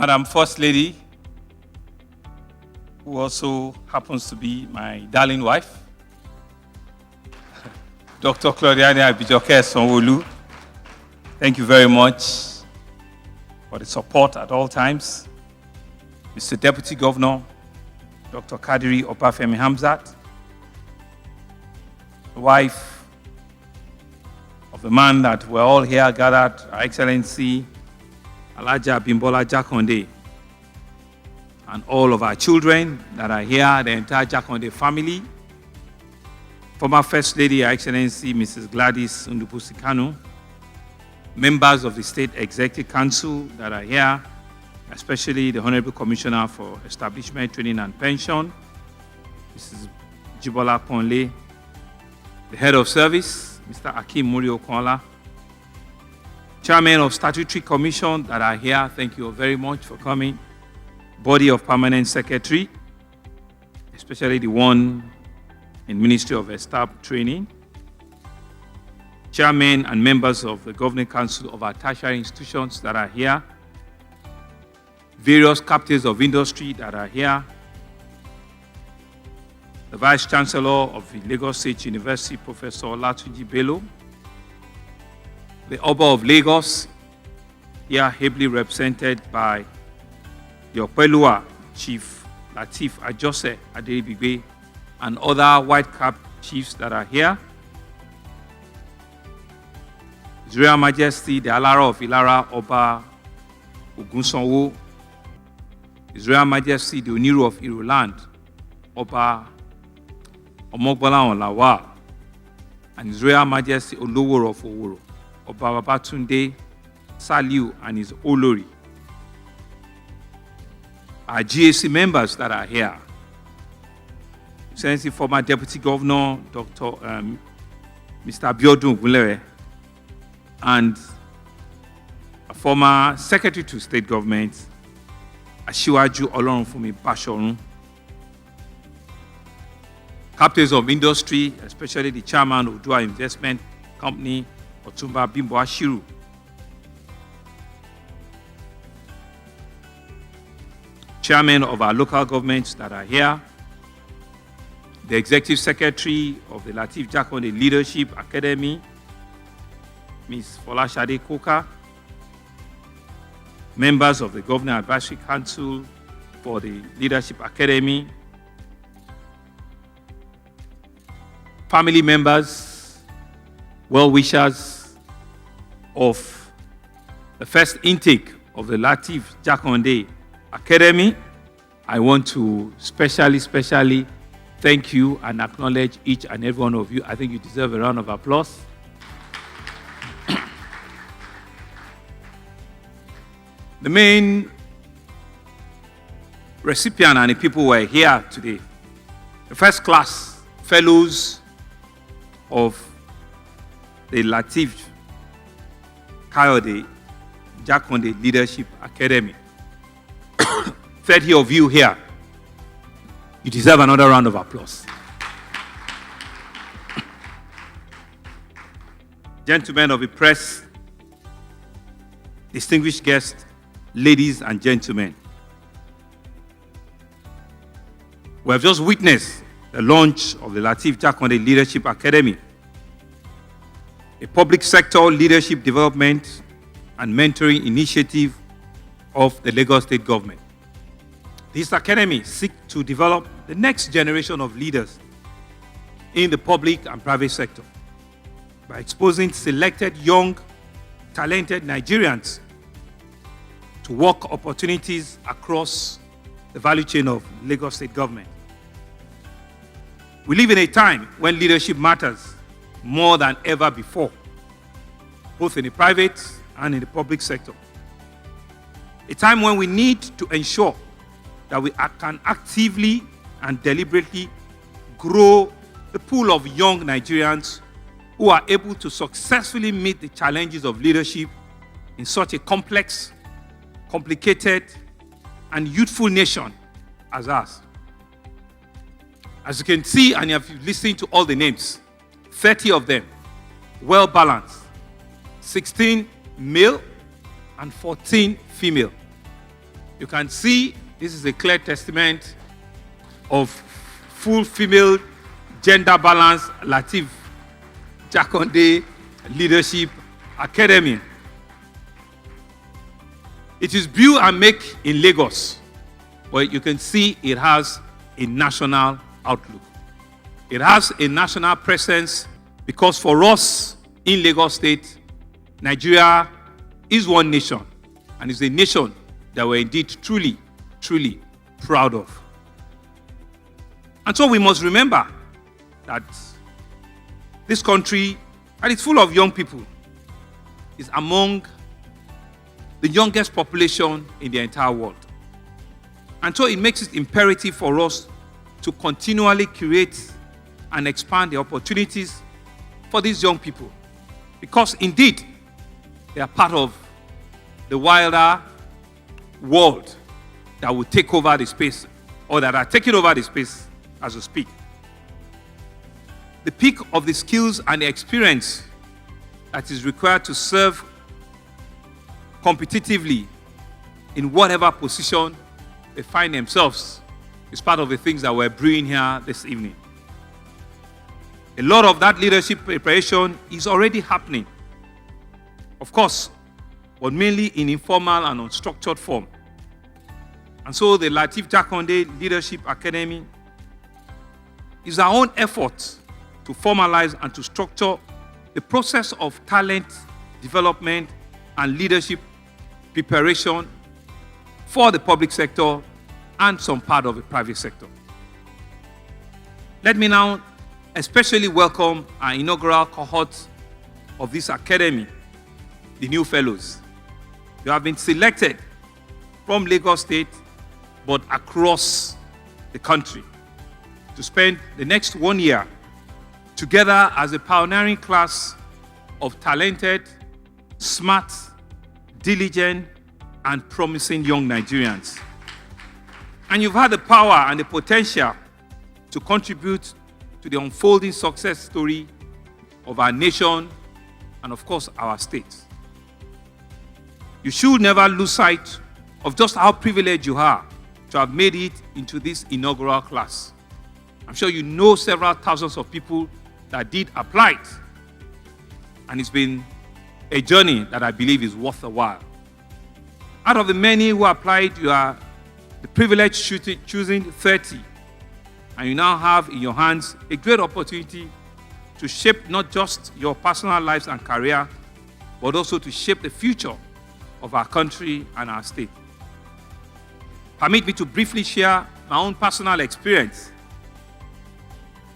Madam First Lady, who also happens to be my darling wife, Dr. Claudiana Bijoke Sanwo-Olu, thank you very much for the support at all times. Mr. Deputy Governor, Dr. Kadiri Obafemi Hamzat, the wife of the man that we're all here gathered, Our Excellency, Alhaja Bimbola Jakande, and all of our children that are here, the entire Jakande family, former First Lady, Her Excellency Mrs. Gladys Ndubusi-Kanu, members of the State Executive Council that are here, especially the Honorable Commissioner for Establishment, Training and Pension, Mrs. Jibola Ponle, the Head of Service, Mr. Akim Muri-Okola, Chairman of Statutory Commission that are here, thank you very much for coming, Body of Permanent Secretary, especially the one in Ministry of Staff Training, Chairman and members of the Governing Council of our tertiary institutions that are here, various captains of industry that are here, the Vice Chancellor of the Lagos State University, Professor Olatunji Bello, the Oba of Lagos, here ably represented by the Opelua Chief Lateef Jakande Leadership, and other white cap chiefs that are here. His Royal Majesty, the Alara of Ilara, Oba Ogunsanwo, His Royal Majesty, the Oniru of Iruland, Oba Omogbola Lawal, and His Royal Majesty Oloworo of Oworo, Oba Babatunde Saliu and his Olori. Our GAC members that are here, Excellency former Deputy Governor, Dr. Mr. Abiodun Ogunlere, and a former Secretary to State Government, Asiwaju Olorunfunmi Bashorun, captains of industry, especially the Chairman of Dua Investment Company, Otumba Bimbo Ashiru, Chairman of our local governments that are here, the Executive Secretary of the Lateef Jakande Leadership Academy, Ms. Folashade Koka, members of the Governing Advisory Council for the Leadership Academy, family members, well-wishers of the first intake of the Lateef Jakande Academy, I want to specially thank you and acknowledge each and every one of you. I think you deserve a round of applause. The main recipient and the people who are here today, the first class fellows of the Lateef Jakande Leadership Academy. 30 of you here, you deserve another round of applause. Gentlemen of the press, distinguished guests, ladies and gentlemen, we have just witnessed the launch of the Lateef Jakande Leadership Academy, a public sector leadership development and mentoring initiative of the Lagos State Government. This academy seeks to develop the next generation of leaders in the public and private sector by exposing selected young, talented Nigerians to work opportunities across the value chain of Lagos State Government. We live in a time when leadership matters more than ever before, both in the private and in the public sector. A time when we need to ensure that we can actively and deliberately grow the pool of young Nigerians who are able to successfully meet the challenges of leadership in such a complex, complicated, and youthful nation as ours. As you can see, and if you listen to all the names, 30 of them, well balanced, 16 male and 14 female. You can see this is a clear testament of full female gender balance Lateef Jakande Leadership Academy. It is built and made in Lagos, but you can see it has a national outlook. It has a national presence because for us in Lagos State, Nigeria is one nation, and is a nation that we're indeed truly, truly proud of. And so we must remember that this country, and it's full of young people, is among the youngest population in the entire world. And so it makes it imperative for us to continually create and expand the opportunities for these young people. Because indeed, they are part of the wilder world that will take over the space, or that are taking over the space as we speak. The peak of the skills and the experience that is required to serve competitively in whatever position they find themselves is part of the things that we're brewing here this evening. A lot of that leadership preparation is already happening, of course, but mainly in informal and unstructured form. And so the Lateef Jakande Leadership Academy is our own effort to formalize and to structure the process of talent development and leadership preparation for the public sector and some part of the private sector. Let me now especially welcome our inaugural cohort of this academy, the new fellows. You have been selected from Lagos State, but across the country, to spend the next 1 year together as a pioneering class of talented, smart, diligent, and promising young Nigerians. And you've had the power and the potential to contribute to the unfolding success story of our nation and, of course, our state. You should never lose sight of just how privileged you are to have made it into this inaugural class. I'm sure you know several thousands of people that did apply it, and it's been a journey that I believe is worth a while. Out of the many who applied, you are the privileged choosing 30, and you now have in your hands a great opportunity to shape not just your personal lives and career, but also to shape the future of our country and our state. Permit me to briefly share my own personal experience.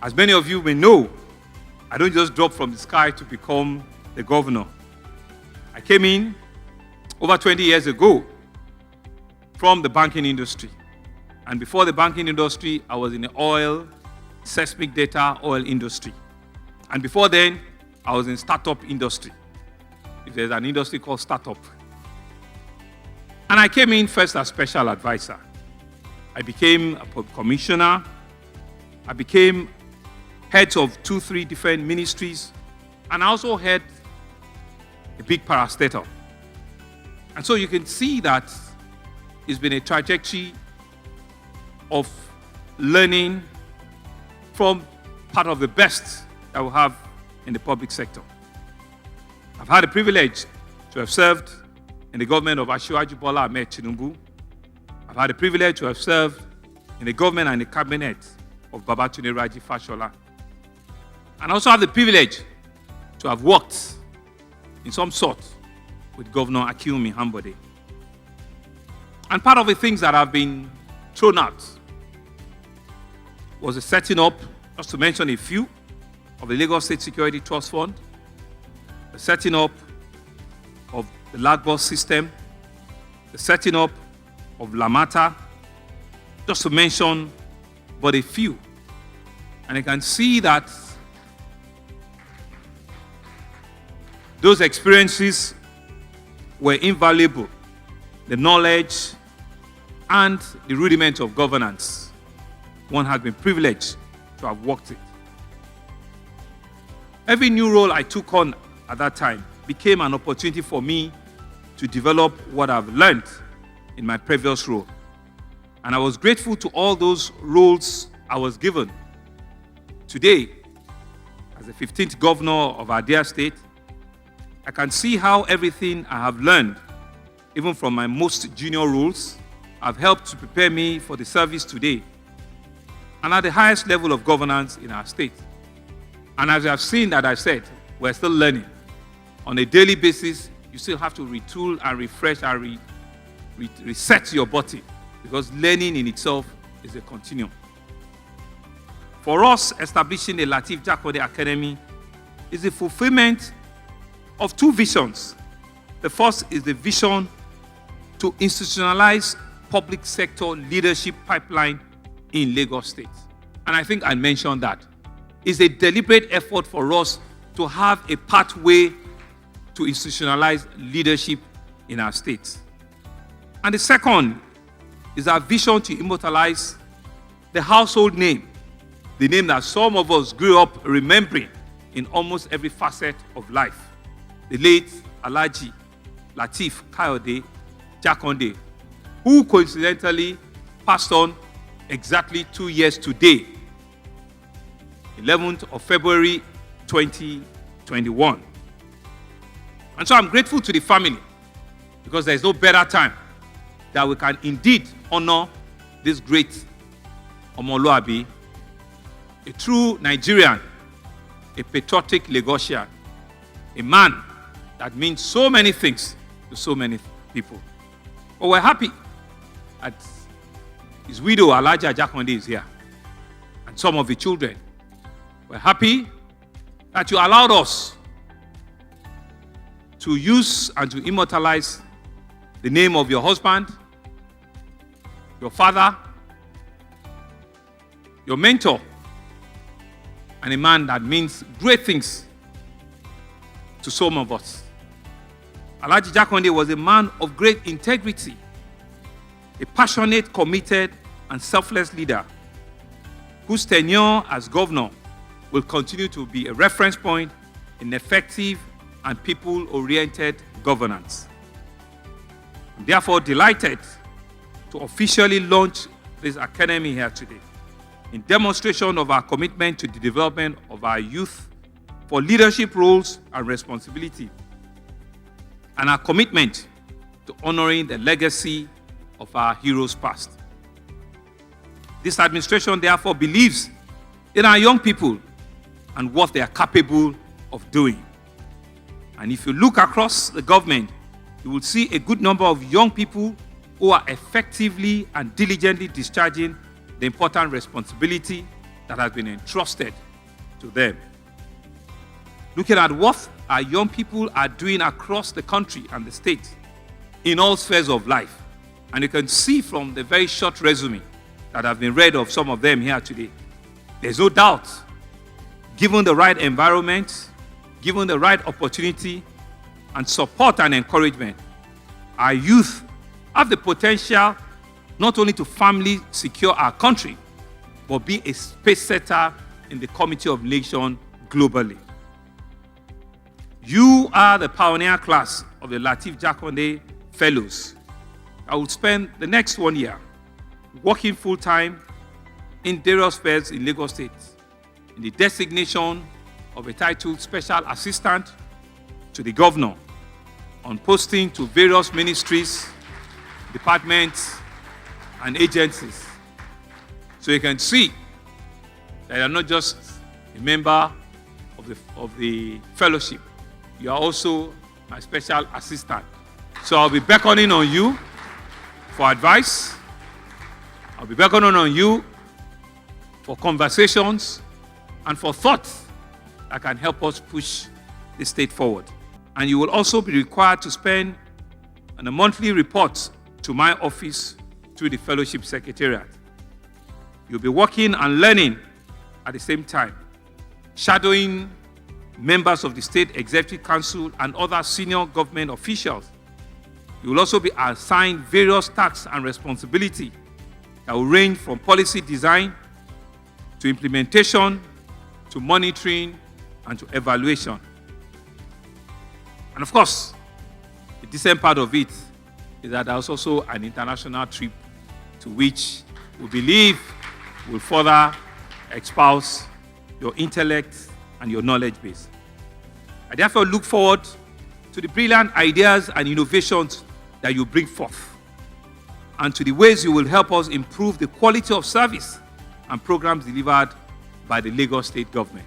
As many of you may know, I don't just drop from the sky to become the governor. I came in over 20 years ago from the banking industry. And before the banking industry, I was in the oil, seismic data oil industry. And before then, I was in startup industry. If there's an industry called startup. And I came in first as special advisor. I became a commissioner. I became heads of 2-3 different ministries. And I also had a big parastatal. And so you can see that it's been a trajectory of learning from part of the best that we have in the public sector. I've had the privilege to have served in the government of Asiwaju Bola Ahmed Tinubu. I've had the privilege to have served in the government and the cabinet of Babajide Fashola. And I also have the privilege to have worked in some sort with Governor Akiumi Hambode. And part of the things that have been thrown out was the setting up, just to mention a few, of the Lagos State Security Trust Fund, the setting up of the Lagos system, the setting up of Lamata, just to mention but a few. And you can see that those experiences were invaluable. The knowledge and the rudiments of governance. One has been privileged to have worked it. Every new role I took on at that time became an opportunity for me to develop what I've learned in my previous role. And I was grateful to all those roles I was given. Today, as the 15th governor of our dear state, I can see how everything I have learned, even from my most junior roles, have helped to prepare me for the service today and at the highest level of governance in our state. And as you have seen that I said, we're still learning. On a daily basis, you still have to retool and refresh and reset your body, because learning in itself is a continuum. For us, establishing the Lateef Jakande Academy is the fulfillment of two visions. The first is the vision to institutionalize public sector leadership pipeline in Lagos State. And I think I mentioned that. It's a deliberate effort for us to have a pathway to institutionalize leadership in our state. And the second is our vision to immortalize the household name, the name that some of us grew up remembering in almost every facet of life. The late Alhaji Lateef Jakande, who coincidentally passed on exactly 2 years today, 11th of February 2021. And so I'm grateful to the family, because there's no better time that we can indeed honor this great Omoluabi, a true Nigerian, a patriotic Lagosian, a man that means so many things to so many people. But we're happy that his widow, Alhaja Jakande, is here, and some of the children. We're happy that you allowed us to use and to immortalize the name of your husband, your father, your mentor, and a man that means great things to some of us. Alhaji Jakande was a man of great integrity, a passionate, committed, and selfless leader whose tenure as governor will continue to be a reference point in effective and people-oriented governance. I'm therefore delighted to officially launch this academy here today in demonstration of our commitment to the development of our youth for leadership roles and responsibility, and our commitment to honoring the legacy of our heroes past. This administration therefore believes in our young people and what they are capable of doing. And if you look across the government, you will see a good number of young people who are effectively and diligently discharging the important responsibility that has been entrusted to them. Looking at what our young people are doing across the country and the state in all spheres of life. And you can see from the very short resume that have been read of some of them here today, there's no doubt, given the right environment, given the right opportunity and support and encouragement, our youth have the potential not only to firmly secure our country, but be a pace setter in the Committee of Nations globally. You are the pioneer class of the Lateef Jakande Fellows. I will spend the next 1 year working full-time in various spheres in Lagos State, in the designation of a titled Special Assistant to the Governor, on posting to various ministries, departments, and agencies. So you can see that you're not just a member of the fellowship, you are also my special assistant. So I'll be beckoning on you for advice. I'll be beckoning on you for conversations and for thoughts that can help us push the state forward. And you will also be required to spend on a monthly report to my office through the Fellowship Secretariat. You'll be working and learning at the same time, shadowing members of the State Executive Council and other senior government officials. You will also be assigned various tasks and responsibilities that will range from policy design to implementation to monitoring and to evaluation. And of course, the decent part of it is that there's also an international trip to which we believe will further espouse your intellect and your knowledge base. I therefore look forward to the brilliant ideas and innovations that you bring forth, and to the ways you will help us improve the quality of service and programs delivered by the Lagos State government.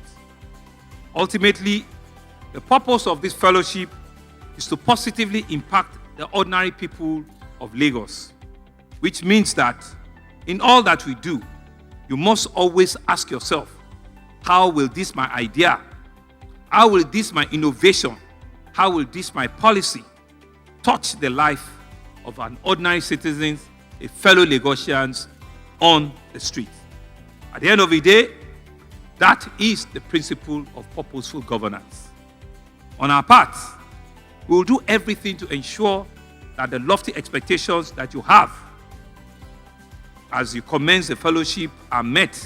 Ultimately, the purpose of this fellowship is to positively impact the ordinary people of Lagos, which means that in all that we do, you must always ask yourself, how will this my idea, how will this my innovation, how will this my policy touch the life of an ordinary citizen, a fellow Lagosians on the street? At the end of the day, that is the principle of purposeful governance. On our part, we will do everything to ensure that the lofty expectations that you have as you commence the fellowship are met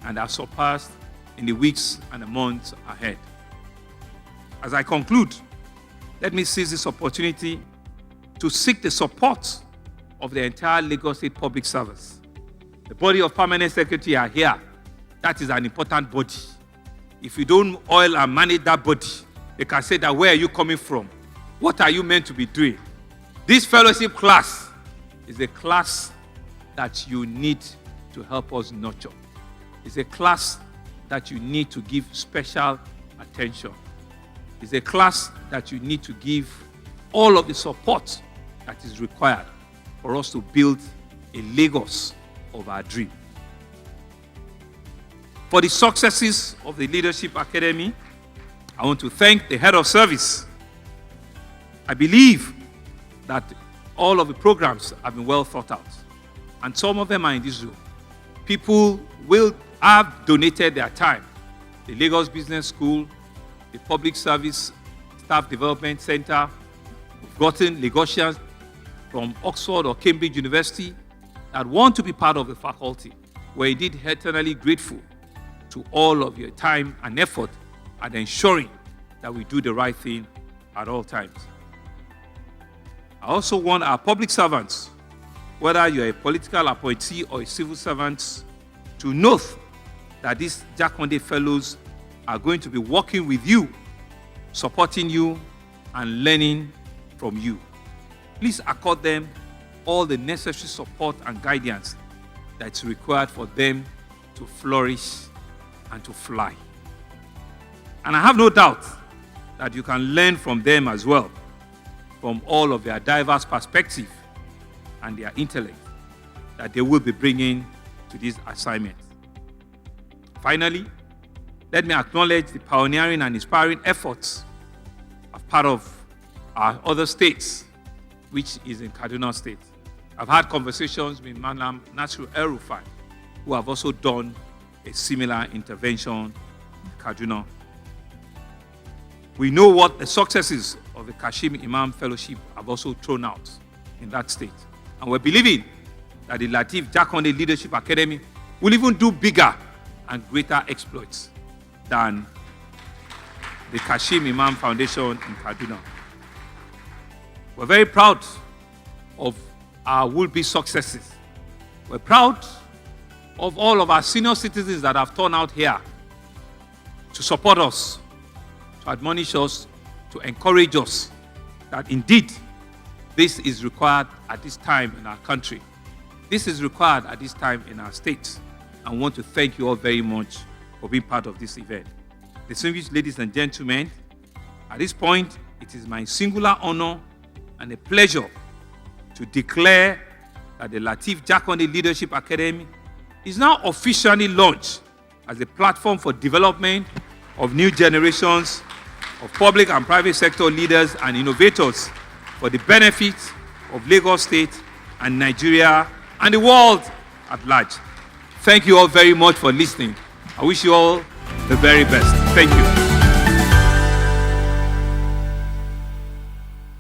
and are surpassed in the weeks and the months ahead. As I conclude, let me seize this opportunity to seek the support of the entire Lagos State Public Service. The body of permanent secretary are here. That is an important body. If you don't oil and manage that body, they can say that, where are you coming from? What are you meant to be doing? This fellowship class is a class that you need to help us nurture. It's a class that you need to give special attention. It's a class that you need to give all of the support that is required for us to build a Lagos of our dream. For the successes of the Leadership Academy, I want to thank the head of service. I believe that all of the programs have been well thought out, and some of them are in this room. People will have donated their time. The Lagos Business School, the Public Service Staff Development Center, we've gotten Lagosians from Oxford or Cambridge University that want to be part of the faculty. We're indeed eternally grateful to all of your time and effort at ensuring that we do the right thing at all times. I also want our public servants, whether you're a political appointee or a civil servant, to note that these Jakande Fellows are going to be working with you, supporting you, and learning from you. Please accord them all the necessary support and guidance that's required for them to flourish and to fly. And I have no doubt that you can learn from them as well, from all of their diverse perspective and their intellect that they will be bringing to this assignment. Finally, let me acknowledge the pioneering and inspiring efforts of part of our other states, which is in Kaduna State. I've had conversations with Madam Nasir El-Rufai, who have also done a similar intervention in Kaduna. We know what the successes of the Kashim Imam Fellowship have also thrown out in that state. And we're believing that the Lateef Jakande Leadership Academy will even do bigger and greater exploits than the Kashim Imam Foundation in Kaduna. We're very proud of our will-be successes. We're proud of all of our senior citizens that have turned out here to support us, to admonish us, to encourage us that indeed this is required at this time in our country. This is required at this time in our state. I want to thank you all very much for being part of this event. Distinguished ladies and gentlemen, at this point, it is my singular honor and a pleasure to declare that the Lateef Jakande Leadership Academy is now officially launched as a platform for development of new generations of public and private sector leaders and innovators for the benefit of Lagos State and Nigeria and the world at large. Thank you all very much for listening. I wish you all the very best. Thank you.